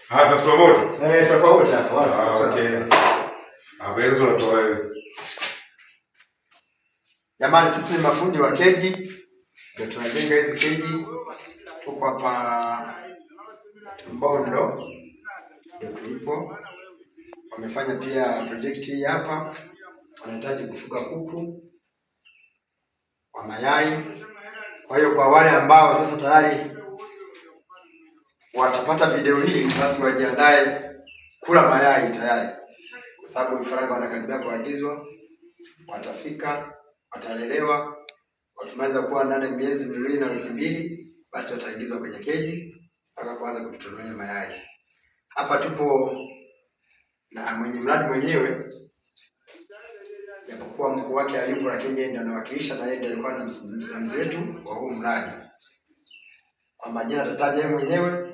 Tofauti. Tofauti hapo wazi. Habari unatoa. Jamani, sisi ni mafundi wa keji. Ndio tunajenga hizi keji. Tuko hapa Mbondo. Ndio tulipo. Wamefanya pia project hii hapa. Wanahitaji kufuga kuku wa mayai. Kwa hiyo kwa wale ambao sasa tayari watapata video hii, basi wajiandae kula mayai tayari. Kwa sababu vifaranga wanakaribia kuagizwa, watafika, watalelewa, wakimaliza kuwa ndani ya miezi 2 na wiki 2, basi wataingizwa kwenye keji mpaka kuanza kututolewa mayai. Hapa tupo na mwenye mradi mwenyewe, japokuwa mkuu wake hayupo, lakini yeye ndiye anawakilisha na yeye ndiye alikuwa na msimamizi wetu wa huu mradi. Kwa majina atataja yeye mwenyewe,